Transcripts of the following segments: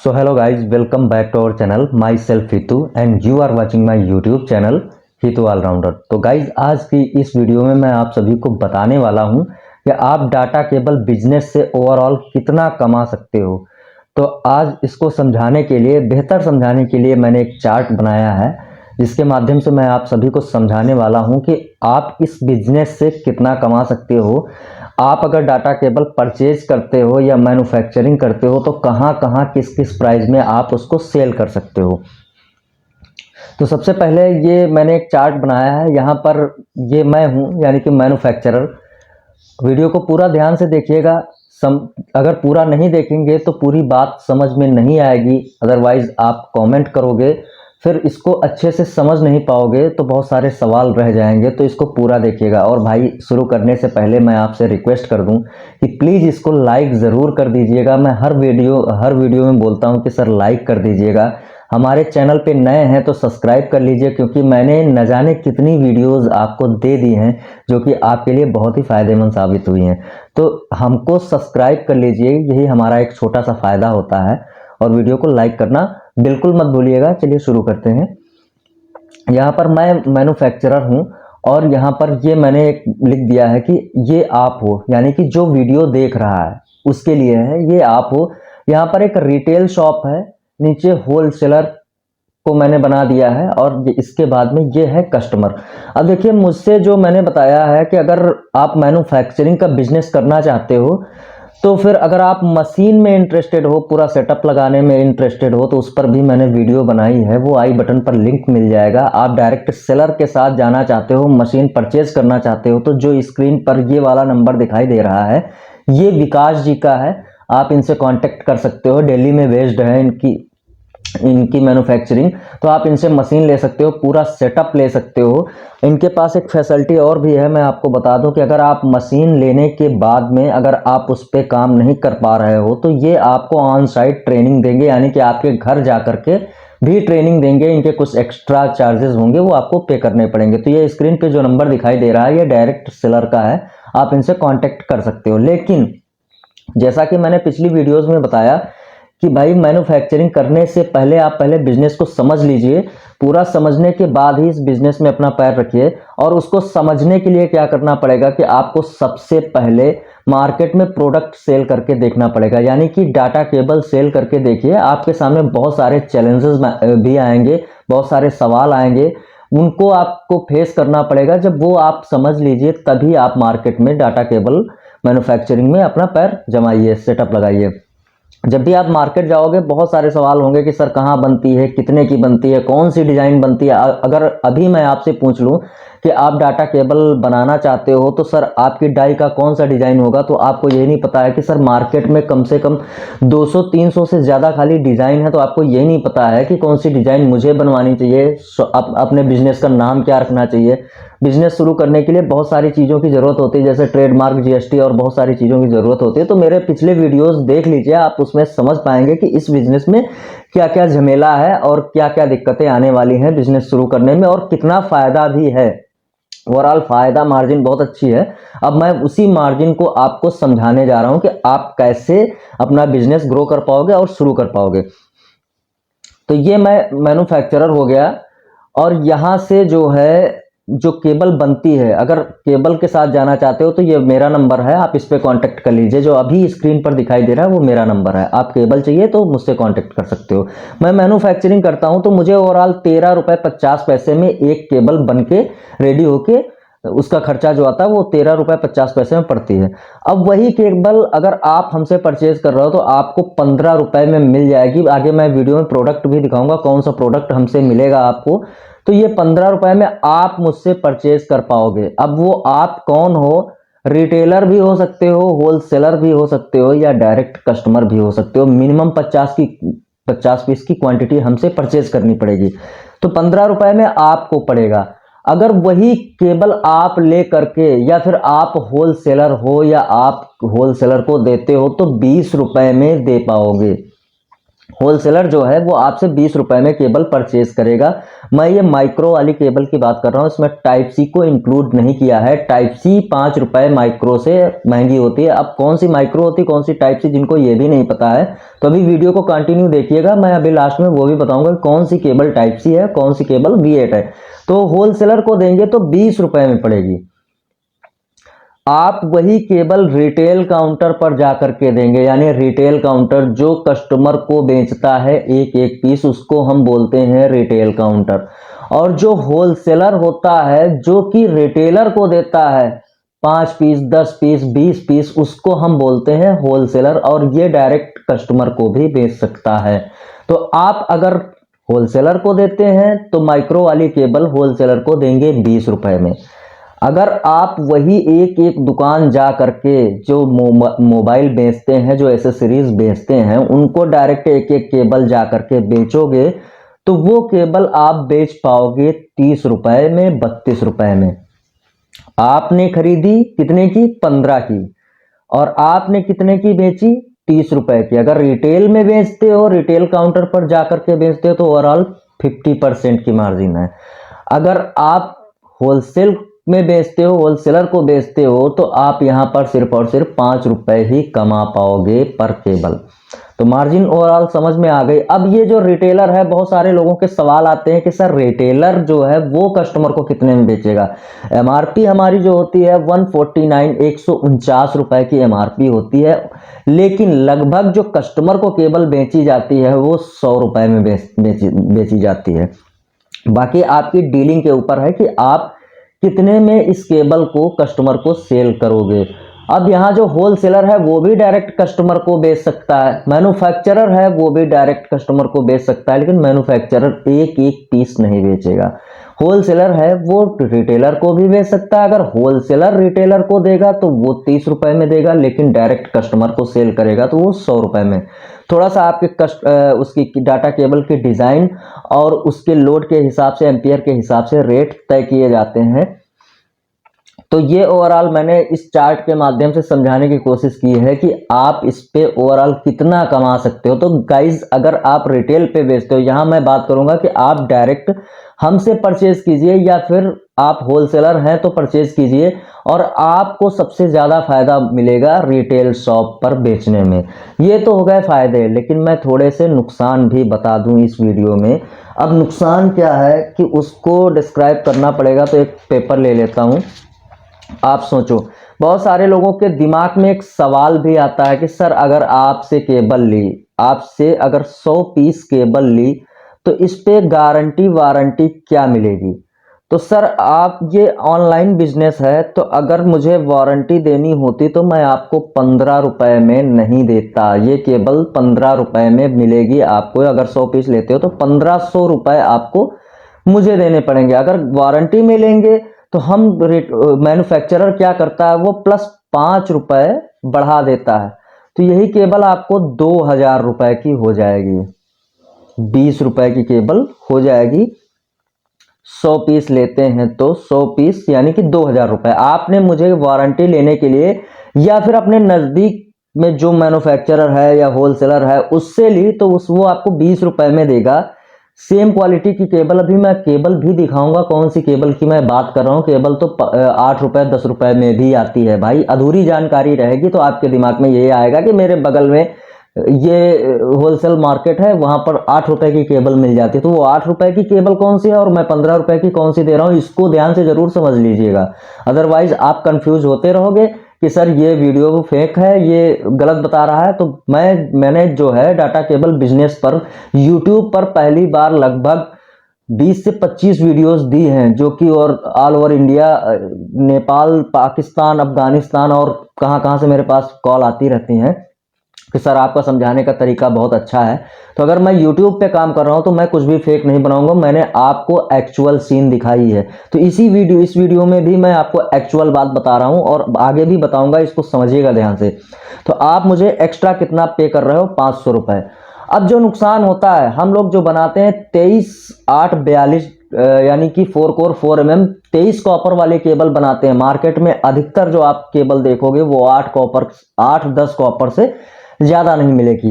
So hello guys, welcome back to our channel. Myself Hitu and you are watching my YouTube channel Hitu allrounder. तो guys आज की इस video में मैं आप सभी को बताने वाला हूं कि आप डाटा केबल बिजनेस से ओवरऑल कितना कमा सकते हो। तो आज इसको समझाने के लिए, बेहतर समझाने के लिए मैंने एक चार्ट बनाया है जिसके माध्यम से मैं आप सभी को समझाने वाला हूं कि आप इस बिजनेस से कितना कमा सकते हो। आप अगर डाटा केबल परचेज करते हो या मैन्युफैक्चरिंग करते हो तो कहां कहां किस किस प्राइस में आप उसको सेल कर सकते हो। तो सबसे पहले ये मैंने एक चार्ट बनाया है, यहाँ पर ये मैं हूँ यानी कि मैन्युफैक्चरर। वीडियो को पूरा ध्यान से देखिएगा। अगर पूरा नहीं देखेंगे तो पूरी बात समझ में नहीं आएगी, अदरवाइज आप कमेंट करोगे फिर इसको अच्छे से समझ नहीं पाओगे तो बहुत सारे सवाल रह जाएंगे। तो इसको पूरा देखिएगा। और भाई शुरू करने से पहले मैं आपसे रिक्वेस्ट कर दूं कि प्लीज़ इसको लाइक ज़रूर कर दीजिएगा। मैं हर वीडियो में बोलता हूं कि सर लाइक कर दीजिएगा। हमारे चैनल पे नए हैं तो सब्सक्राइब कर लीजिए, क्योंकि मैंने न जाने कितनी वीडियोस आपको दे दी हैं जो कि आपके लिए बहुत ही फ़ायदेमंद साबित हुई हैं। तो हमको सब्सक्राइब कर लीजिए, यही हमारा एक छोटा सा फ़ायदा होता है। और वीडियो को लाइक करना बिल्कुल मत भूलिएगा। चलिए शुरू करते हैं। यहाँ पर मैं मैन्युफैक्चरर हूँ और यहाँ पर ये मैंने एक लिख दिया है कि ये आप हो, यानी कि जो वीडियो देख रहा है उसके लिए है, ये आप हो। यहाँ पर एक रिटेल शॉप है, नीचे होलसेलर को मैंने बना दिया है और इसके बाद में ये है कस्टमर। अब देखिए, मुझसे जो मैंने बताया है कि अगर आप मैन्युफैक्चरिंग का बिजनेस करना चाहते हो तो फिर अगर आप मशीन में इंटरेस्टेड हो, पूरा सेटअप लगाने में इंटरेस्टेड हो, तो उस पर भी मैंने वीडियो बनाई है, वो आई बटन पर लिंक मिल जाएगा। आप डायरेक्ट सेलर के साथ जाना चाहते हो, मशीन परचेज करना चाहते हो, तो जो स्क्रीन पर ये वाला नंबर दिखाई दे रहा है ये विकास जी का है। आप इनसे कांटेक्ट कर सकते हो। दिल्ली में बेस्ड है इनकी मैन्युफैक्चरिंग, तो आप इनसे मशीन ले सकते हो, पूरा सेटअप ले सकते हो। इनके पास एक फैसिलिटी और भी है, मैं आपको बता दूं कि अगर आप मशीन लेने के बाद में अगर आप उस पर काम नहीं कर पा रहे हो तो ये आपको ऑन साइट ट्रेनिंग देंगे, यानी कि आपके घर जा करके भी ट्रेनिंग देंगे। इनके कुछ एक्स्ट्रा चार्जेस होंगे, वो आपको पे करने पड़ेंगे। तो ये स्क्रीन पे जो नंबर दिखाई दे रहा है ये डायरेक्ट सेलर का है, आप इनसे कॉन्टेक्ट कर सकते हो। लेकिन जैसा कि मैंने पिछली वीडियोज में बताया कि भाई मैन्युफैक्चरिंग करने से पहले आप पहले बिजनेस को समझ लीजिए। पूरा समझने के बाद ही इस बिजनेस में अपना पैर रखिए। और उसको समझने के लिए क्या करना पड़ेगा कि आपको सबसे पहले मार्केट में प्रोडक्ट सेल करके देखना पड़ेगा, यानी कि डाटा केबल सेल करके देखिए। आपके सामने बहुत सारे चैलेंजेस भी आएंगे, बहुत सारे सवाल आएंगे, उनको आपको फेस करना पड़ेगा। जब वो आप समझ लीजिए तभी आप मार्केट में डाटा केबल मैन्युफैक्चरिंग में अपना पैर जमाइए, सेटअप लगाइए। जब भी आप मार्केट जाओगे बहुत सारे सवाल होंगे कि सर कहाँ बनती है, कितने की बनती है, कौन सी डिजाइन बनती है। अगर अभी मैं आपसे पूछ लूं कि आप डाटा केबल बनाना चाहते हो तो सर आपकी डाई का कौन सा डिजाइन होगा, तो आपको ये नहीं पता है कि सर मार्केट में कम से कम 200-300 से ज्यादा खाली डिजाइन है। तो आपको ये नहीं पता है कि कौन सी डिजाइन मुझे बनवानी चाहिए, अपने बिजनेस का नाम क्या रखना चाहिए। बिजनेस शुरू करने के लिए बहुत सारी चीज़ों की ज़रूरत होती है, जैसे ट्रेडमार्क, जीएसटी और बहुत सारी चीज़ों की ज़रूरत होती है। तो मेरे पिछले वीडियोस देख लीजिए, आप उसमें समझ पाएंगे कि इस बिजनेस में क्या क्या झमेला है और क्या क्या दिक्कतें आने वाली हैं बिजनेस शुरू करने में, और कितना फ़ायदा भी है। ओवरऑल फ़ायदा मार्जिन बहुत अच्छी है। अब मैं उसी मार्जिन को आपको समझाने जा रहा हूँ कि आप कैसे अपना बिजनेस ग्रो कर पाओगे और शुरू कर पाओगे। तो ये मैं मैन्युफैक्चरर हो गया। और यहाँ से जो है जो केबल बनती है, अगर केबल के साथ जाना चाहते हो तो ये मेरा नंबर है, आप इस पे कांटेक्ट कर लीजिए। जो अभी स्क्रीन पर दिखाई दे रहा है वो मेरा नंबर है। आप केबल चाहिए तो मुझसे कांटेक्ट कर सकते हो। मैं मैन्युफैक्चरिंग करता हूं तो मुझे ओवरऑल 13 रुपये 50 पैसे में एक केबल बन के रेडी होके, उसका खर्चा जो आता है वो 13 रुपये 50 पैसे में पड़ती है। अब वही केबल अगर आप हमसे परचेज कर रहे हो तो आपको 15 रुपये में मिल जाएगी। आगे मैं वीडियो में प्रोडक्ट भी दिखाऊंगा, कौन सा प्रोडक्ट हमसे मिलेगा आपको। तो ये 15 रुपये में आप मुझसे परचेज कर पाओगे। अब वो आप कौन हो, रिटेलर भी हो सकते हो, होलसेलर भी हो सकते हो, या डायरेक्ट कस्टमर भी हो सकते हो। मिनिमम 50 पीस की क्वांटिटी हमसे परचेज करनी पड़ेगी। तो 15 रुपये में आपको पड़ेगा। अगर वही केबल आप ले करके, या फिर आप होलसेलर हो या आप होलसेलर को देते हो, तो 20 रुपये में दे पाओगे। होलसेलर जो है वो आपसे 20 रुपए में केबल परचेज करेगा। मैं ये माइक्रो वाली केबल की बात कर रहा हूँ, इसमें टाइप सी को इंक्लूड नहीं किया है। टाइप सी 5 रुपए माइक्रो से महंगी होती है। अब कौन सी माइक्रो होती है, कौन सी टाइप सी, जिनको ये भी नहीं पता है तो अभी वीडियो को कंटिन्यू देखिएगा। मैं अभी लास्ट में वो भी बताऊंगा कौन सी केबल टाइप सी है, कौन सी केबल V8 है। तो होलसेलर को देंगे तो 20 रुपए में पड़ेगी। आप वही केबल रिटेल काउंटर पर जाकर के देंगे, यानी रिटेल काउंटर जो कस्टमर को बेचता है एक एक पीस, उसको हम बोलते हैं रिटेल काउंटर। और जो होलसेलर होता है जो कि रिटेलर को देता है 5 पीस 10 पीस 20 पीस, उसको हम बोलते हैं होलसेलर। और ये डायरेक्ट कस्टमर को भी बेच सकता है। तो आप अगर होलसेलर को देते हैं तो माइक्रो वाली केबल होलसेलर को देंगे 20 रुपए में। अगर आप वही एक एक दुकान जा करके जो मोबाइल बेचते हैं, जो एसेसरीज बेचते हैं, उनको डायरेक्ट एक एक केबल जा करके बेचोगे तो वो केबल आप बेच पाओगे 30 रुपए में, 32 रुपए में। आपने खरीदी कितने की? 15 की। और आपने कितने की बेची? 30 रुपए की। अगर रिटेल में बेचते हो, रिटेल काउंटर पर जाकर के बेचते हो तो ओवरऑल 50% की मार्जिन है। अगर आप होलसेल में बेचते हो, होलसेलर को बेचते हो, तो आप यहां पर सिर्फ और सिर्फ 5 रुपए ही कमा पाओगे पर केबल। तो मार्जिन ओवरऑल समझ में आ गई। अब ये जो रिटेलर है, बहुत सारे लोगों के सवाल आते हैं कि सर रिटेलर जो है वो कस्टमर को कितने में बेचेगा। एमआरपी हमारी जो होती है 149 149 रुपए की एमआरपी होती है, लेकिन लगभग जो कस्टमर को केबल बेची जाती है वो 100 रुपए में बेची जाती है। बाकी आपकी डीलिंग के ऊपर है कि आप कितने में इस केबल को कस्टमर को सेल करोगे। अब यहाँ जो होलसेलर है वो भी डायरेक्ट कस्टमर को बेच सकता है, मैन्युफैक्चरर है वो भी डायरेक्ट कस्टमर को बेच सकता है, लेकिन मैन्युफैक्चरर एक एक पीस नहीं बेचेगा। होलसेलर है वो रिटेलर को भी बेच सकता है। अगर होलसेलर रिटेलर को देगा तो वो 30 रुपए में देगा, लेकिन डायरेक्ट कस्टमर को सेल करेगा तो वो 100 रुपए में। थोड़ा सा आपके उसकी डाटा केबल की डिजाइन और उसके लोड के हिसाब से, एम्पियर के हिसाब से रेट तय किए जाते हैं। तो ये ओवरऑल मैंने इस चार्ट के माध्यम से समझाने की कोशिश की है कि आप इस पे ओवरऑल कितना कमा सकते हो। तो गाइज अगर आप रिटेल पे बेचते हो, यहां मैं बात करूंगा कि आप डायरेक्ट हमसे परचेज कीजिए या फिर आप होलसेलर हैं तो परचेज कीजिए, और आपको सबसे ज्यादा फायदा मिलेगा रिटेल शॉप पर बेचने में। ये तो हो गए फायदे, लेकिन मैं थोड़े से नुकसान भी बता दूं इस वीडियो में। अब नुकसान क्या है कि उसको डिस्क्राइब करना पड़ेगा, तो एक पेपर ले लेता हूं। आप सोचो, बहुत सारे लोगों के दिमाग में एक सवाल भी आता है कि सर अगर आपसे केबल ली, आपसे अगर 100 पीस केबल ली तो इस पे गारंटी वारंटी क्या मिलेगी। तो सर आप ये ऑनलाइन बिजनेस है, तो अगर मुझे वारंटी देनी होती तो मैं आपको 15 रुपए में नहीं देता। ये केबल 15 रुपए में मिलेगी आपको। अगर 100 पीस लेते हो तो 1500 रुपए आपको मुझे देने पड़ेंगे। अगर वारंटी में लेंगे तो हम मैन्युफैक्चरर क्या करता है, वो प्लस 5 रुपए बढ़ा देता है। तो यही केबल आपको 2000 रुपए की हो जाएगी। 20 रुपए की केबल हो जाएगी। 100 पीस लेते हैं तो 100 पीस यानी कि 2000 रुपए। आपने मुझे वारंटी लेने के लिए या फिर अपने नजदीक में जो मैन्युफैक्चरर है या होलसेलर है उससे ली, तो वो आपको 20 रुपए में देगा। सेम क्वालिटी की केबल, अभी मैं केबल भी दिखाऊंगा कौन सी केबल की मैं बात कर रहा हूं। केबल तो 8 रुपए 10 रुपए में भी आती है भाई। अधूरी जानकारी रहेगी तो आपके दिमाग में ये आएगा कि मेरे बगल में ये होलसेल मार्केट है, वहां पर 8 रुपए की केबल मिल जाती है। तो वो 8 रुपए की केबल कौन सी है और मैं 15 रुपए की कौन सी दे रहा हूं, इसको ध्यान से जरूर समझ लीजिएगा। अदरवाइज आप कंफ्यूज होते रहोगे कि सर ये वीडियो फेक है, ये गलत बता रहा है। तो मैंने जो है डाटा केबल बिजनेस पर यूट्यूब पर पहली बार लगभग 20 से 25 वीडियोस दी हैं, जो कि और all over India, Nepal, Pakistan, Afghanistan और कहां से मेरे पास कॉल आती रहती हैं कि सर आपका समझाने का तरीका बहुत अच्छा है। तो अगर मैं YouTube पे काम कर रहा हूं तो मैं कुछ भी फेक नहीं बनाऊंगा, मैंने आपको एक्चुअल सीन दिखाई है। तो इस वीडियो में भी मैं आपको एक्चुअल बात बता रहा हूं और आगे भी बताऊंगा, इसको समझिएगा ध्यान से। तो आप मुझे एक्स्ट्रा कितना पे कर रहे हो? 500 रुपए। अब जो नुकसान होता है, हम लोग जो बनाते हैं 23/8/42 यानी कि 4 कोर 4 mm 23 कॉपर वाले केबल बनाते हैं। मार्केट में अधिकतर जो आप केबल देखोगे वो 8 10 कॉपर से ज्यादा नहीं मिलेगी।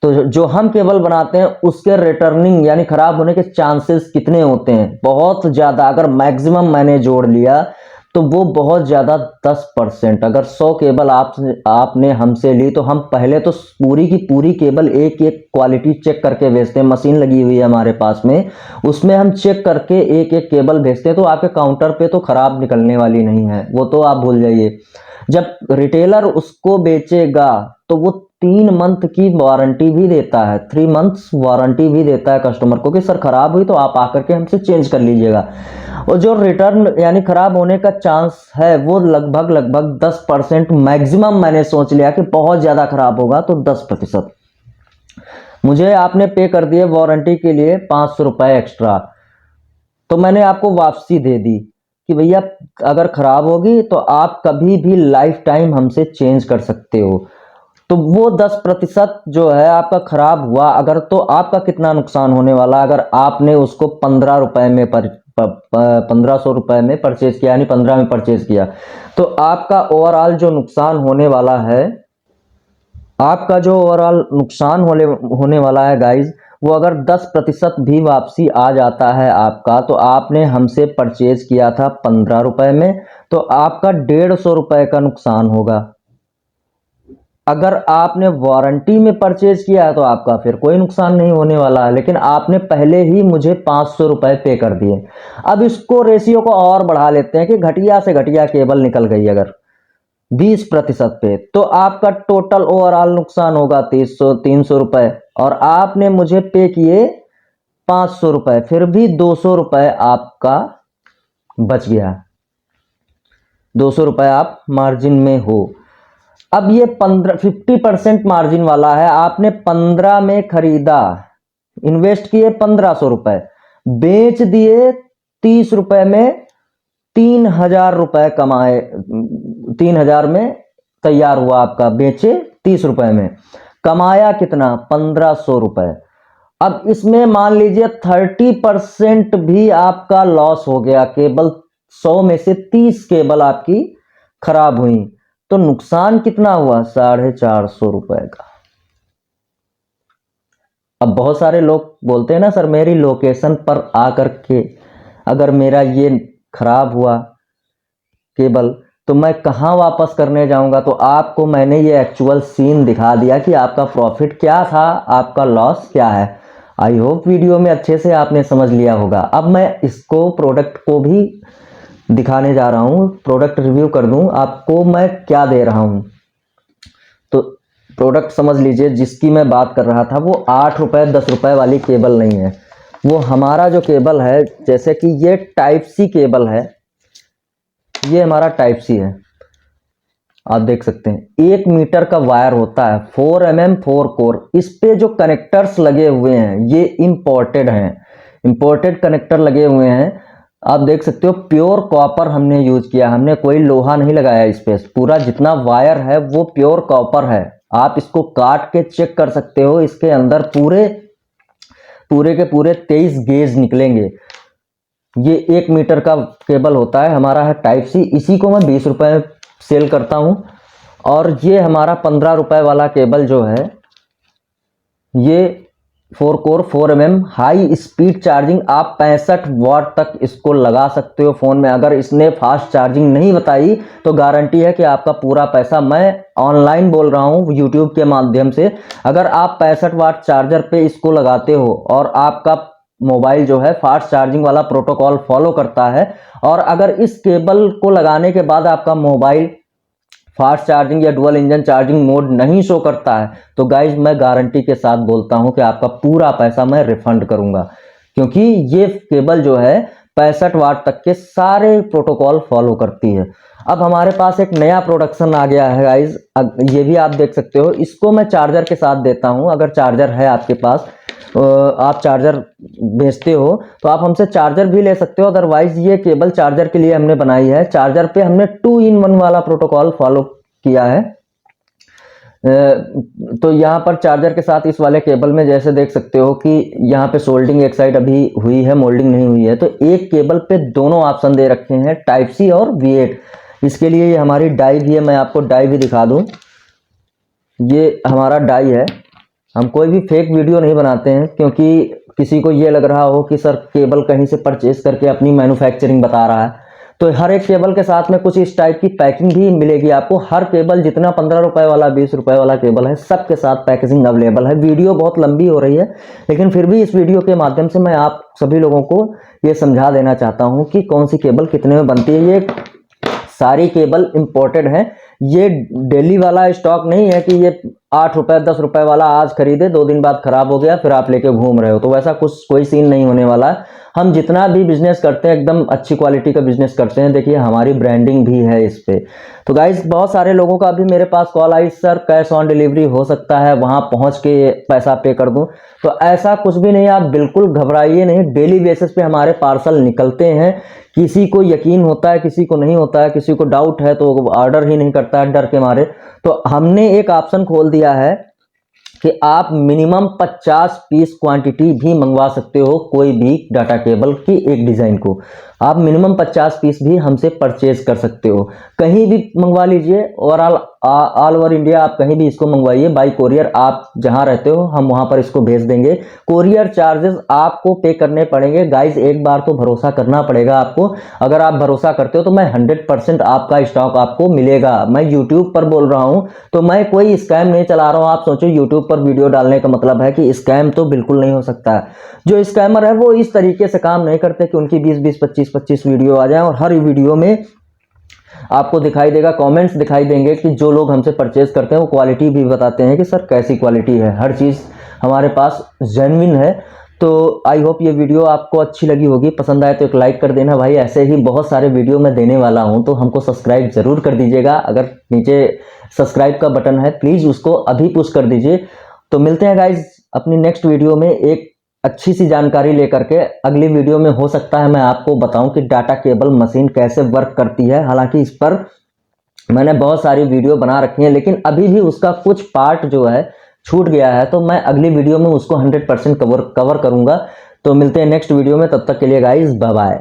तो जो हम केबल बनाते हैं उसके रिटर्निंग यानी खराब होने के चांसेस कितने होते हैं? बहुत ज़्यादा। अगर मैक्सिमम मैंने जोड़ लिया तो वो बहुत ज़्यादा 10%। अगर 100 केबल आपने हमसे ली तो हम पहले तो पूरी की पूरी केबल एक एक क्वालिटी चेक करके भेजते हैं। मशीन लगी हुई है हमारे पास में, उसमें हम चेक करके एक एक केबल भेजते हैं। तो आपके काउंटर पे तो खराब निकलने वाली नहीं है, वो तो आप भूल जाइए। जब रिटेलर उसको बेचेगा तो वो 3 मंथ की वारंटी भी देता है, 3 मंथ्स वारंटी भी देता है कस्टमर को कि सर खराब हुई तो आप आकर के हमसे चेंज कर लीजिएगा। और जो रिटर्न यानी खराब होने का चांस है वो लगभग 10%। मैक्सिमम मैंने सोच लिया कि बहुत ज़्यादा खराब होगा तो 10%। मुझे आपने पे कर दिए वारंटी के लिए 500 रुपये एक्स्ट्रा, तो मैंने आपको वापसी दे दी कि भैया अगर खराब होगी तो आप कभी भी लाइफ टाइम हमसे चेंज कर सकते हो। तो वो 10% जो है आपका खराब हुआ अगर, तो आपका कितना नुकसान होने वाला? अगर आपने उसको 15 रुपए में 1500 रुपए में परचेज किया यानी 15 में परचेज किया, तो आपका ओवरऑल जो नुकसान होने वाला है, आपका जो ओवरऑल नुकसान होने वाला है गाइज, वो अगर 10% भी वापसी आ जाता है आपका, तो आपने हमसे परचेज किया था 15 रुपए में, तो आपका 150 रुपए का नुकसान होगा। अगर आपने वारंटी में परचेज किया है तो आपका फिर कोई नुकसान नहीं होने वाला है, लेकिन आपने पहले ही मुझे 500 रुपए पे कर दिए। अब इसको रेशियो को और बढ़ा लेते हैं कि घटिया से घटिया केबल निकल गई अगर 20% पे, तो आपका टोटल ओवरऑल नुकसान होगा 300 रुपए, और आपने मुझे पे किए 500 रुपए, फिर भी 200 रुपए आपका बच गया। 200 रुपए आप मार्जिन में हो। अब ये 50% मार्जिन वाला है। आपने 15 में खरीदा, इन्वेस्ट किए 1500 रुपए, बेच दिए 30 रुपए में, 3000 रुपए कमाए, 3000 में तैयार हुआ आपका, बेचे 30 रुपए में, कमाया कितना? 1500 रुपए। अब इसमें मान लीजिए 30% भी आपका लॉस हो गया, केबल 100 में से 30 केबल आपकी खराब हुई, तो नुकसान कितना हुआ? 450 रुपए का। अब बहुत सारे लोग बोलते हैं ना सर मेरी लोकेशन पर आकर के अगर मेरा ये खराब हुआ केबल तो मैं कहाँ वापस करने जाऊंगा? तो आपको मैंने ये एक्चुअल सीन दिखा दिया कि आपका प्रॉफिट क्या था, आपका लॉस क्या है। आई होप वीडियो में अच्छे से आपने समझ लिया होगा। अब मैं इसको प्रोडक्ट को भी दिखाने जा रहा हूँ, प्रोडक्ट रिव्यू कर दूं आपको मैं क्या दे रहा हूँ। तो प्रोडक्ट समझ लीजिए, जिसकी मैं बात कर रहा था वो 8 रुपए 10 रुपए वाली केबल नहीं है। वो हमारा जो केबल है, जैसे कि ये टाइप सी केबल है, ये हमारा टाइप सी है, आप देख सकते हैं 1 मीटर का वायर होता है, 4 mm 4 कोर। इस पे जो कनेक्टर्स लगे हुए हैं ये इंपोर्टेड हैं, इंपोर्टेड कनेक्टर लगे हुए हैं। आप देख सकते हो प्योर कॉपर हमने यूज किया, हमने कोई लोहा नहीं लगाया इस पे। पूरा जितना वायर है वो प्योर कॉपर है। आप इसको काट के चेक कर सकते हो, इसके अंदर पूरे के पूरे 23 गेज निकलेंगे। ये 1 मीटर का केबल होता है, हमारा है टाइप सी। इसी को मैं 20 रुपए में सेल करता हूं। और ये हमारा 15 रुपए वाला केबल जो है, ये 4 core 4 mm high speed charging, आप 65 वाट तक इसको लगा सकते हो फोन में। अगर इसने फास्ट चार्जिंग नहीं बताई तो गारंटी है कि आपका पूरा पैसा, मैं ऑनलाइन बोल रहा हूं यूट्यूब के माध्यम से, अगर आप 65 वाट चार्जर पे इसको लगाते हो और आपका मोबाइल जो है फास्ट चार्जिंग वाला प्रोटोकॉल फॉलो करता है, और अगर इस केबल को लगाने के बाद आपका मोबाइल फास्ट चार्जिंग या डुअल इंजन चार्जिंग मोड नहीं शो करता है, तो गाइज मैं गारंटी के साथ बोलता हूं कि आपका पूरा पैसा मैं रिफंड करूंगा, क्योंकि ये केबल जो है 65 वाट तक के सारे प्रोटोकॉल फॉलो करती है। अब हमारे पास एक नया प्रोडक्शन आ गया है गाइज, ये भी आप देख सकते हो। इसको मैं चार्जर के साथ देता हूं। अगर चार्जर है आपके पास, आप चार्जर बेचते हो तो आप हमसे चार्जर भी ले सकते हो। अदरवाइज ये केबल चार्जर के लिए हमने बनाई है। चार्जर पे हमने 2-in-1 वाला प्रोटोकॉल फॉलो किया है। तो यहाँ पर चार्जर के साथ इस वाले केबल में जैसे देख सकते हो कि यहाँ पे सोल्डिंग एक साइड अभी हुई है, मोल्डिंग नहीं हुई है। तो एक केबल पे दोनों ऑप्शन दे रखे हैं, टाइप सी और V8। इसके लिए ये हमारी डाई भी है, मैं आपको डाई भी दिखा दूं। ये हमारा डाई है, हम कोई भी फेक वीडियो नहीं बनाते हैं, क्योंकि किसी को ये लग रहा हो कि सर केबल कहीं से परचेज करके अपनी मैन्युफैक्चरिंग बता रहा है, तो हर एक केबल के साथ में कुछ इस टाइप की पैकिंग भी मिलेगी आपको। हर केबल जितना 15 रुपए वाला 20 रुपए वाला केबल है, सबके साथ पैकेजिंग अवेलेबल है। वीडियो बहुत लंबी हो रही है, लेकिन फिर भी इस वीडियो के माध्यम से मैं आप सभी लोगों को ये समझा देना चाहता हूँ कि कौन सी केबल कितने में बनती है। ये सारी केबल इंपोर्टेड है, ये डेली वाला स्टॉक नहीं है कि ये 8 रुपए 10 रुपए वाला आज खरीदे 2 दिन बाद खराब हो गया फिर आप लेके घूम रहे हो, तो वैसा कुछ कोई सीन नहीं होने वाला है। हम जितना भी बिजनेस करते हैं एकदम अच्छी क्वालिटी का बिजनेस करते हैं। देखिए हमारी ब्रांडिंग भी है इस पे। तो गाइस बहुत सारे लोगों का अभी मेरे पास कॉल आई, सर कैश ऑन डिलीवरी हो सकता है, वहां पहुंच के पैसा पे कर दूं? तो ऐसा कुछ भी नहीं, आप बिल्कुल घबराइए नहीं। डेली बेसिस पे हमारे पार्सल निकलते हैं। किसी को यकीन होता है, किसी को नहीं होता है, किसी को डाउट है तो ऑर्डर ही नहीं करता है डर के मारे। तो हमने एक ऑप्शन खोल दिया है कि आप मिनिमम 50 पीस क्वांटिटी भी मंगवा सकते हो, कोई भी डाटा केबल की एक डिजाइन को आप मिनिमम 50 पीस भी हमसे परचेज कर सकते हो। कहीं भी मंगवा लीजिए, ओवरऑल ऑल ओवर इंडिया आप कहीं भी इसको मंगवाइए बाई कोरियर। आप जहां रहते हो हम वहां पर इसको भेज देंगे। कोरियर चार्जेस आपको पे करने पड़ेंगे। गाइज एक बार तो भरोसा करना पड़ेगा आपको। अगर आप भरोसा करते हो तो मैं 100% आपका स्टॉक आपको मिलेगा। मैं यूट्यूब पर बोल रहा हूं, तो मैं कोई स्कैम नहीं चला रहा हूं। आप सोचो यूट्यूब पर वीडियो डालने का मतलब है कि स्कैम, तो बिल्कुल नहीं हो सकता। जो स्कैमर है वो इस तरीके से काम नहीं करते कि उनकी 20-20 25-25 वीडियो आ जाए और हर वीडियो में आपको दिखाई देगा, कमेंट्स दिखाई देंगे कि जो लोग हमसे परचेज करते हैं वो क्वालिटी भी बताते हैं कि सर कैसी क्वालिटी है। हर चीज़ हमारे पास जेन्युइन है। तो आई होप ये वीडियो आपको अच्छी लगी होगी। पसंद आए तो एक लाइक कर देना भाई। ऐसे ही बहुत सारे वीडियो मैं देने वाला हूं, तो हमको सब्सक्राइब जरूर कर दीजिएगा। अगर नीचे सब्सक्राइब का बटन है प्लीज़ उसको अभी पुश कर दीजिए। तो मिलते हैं गाइज अपनी नेक्स्ट वीडियो में एक अच्छी सी जानकारी लेकर के। अगली वीडियो में हो सकता है मैं आपको बताऊं कि डाटा केबल मशीन कैसे वर्क करती है। हालांकि इस पर मैंने बहुत सारी वीडियो बना रखी है, लेकिन अभी भी उसका कुछ पार्ट जो है छूट गया है, तो मैं अगली वीडियो में उसको 100% कवर करूंगा। तो मिलते हैं नेक्स्ट वीडियो में, तब तक के लिए गाइज बाय बाय।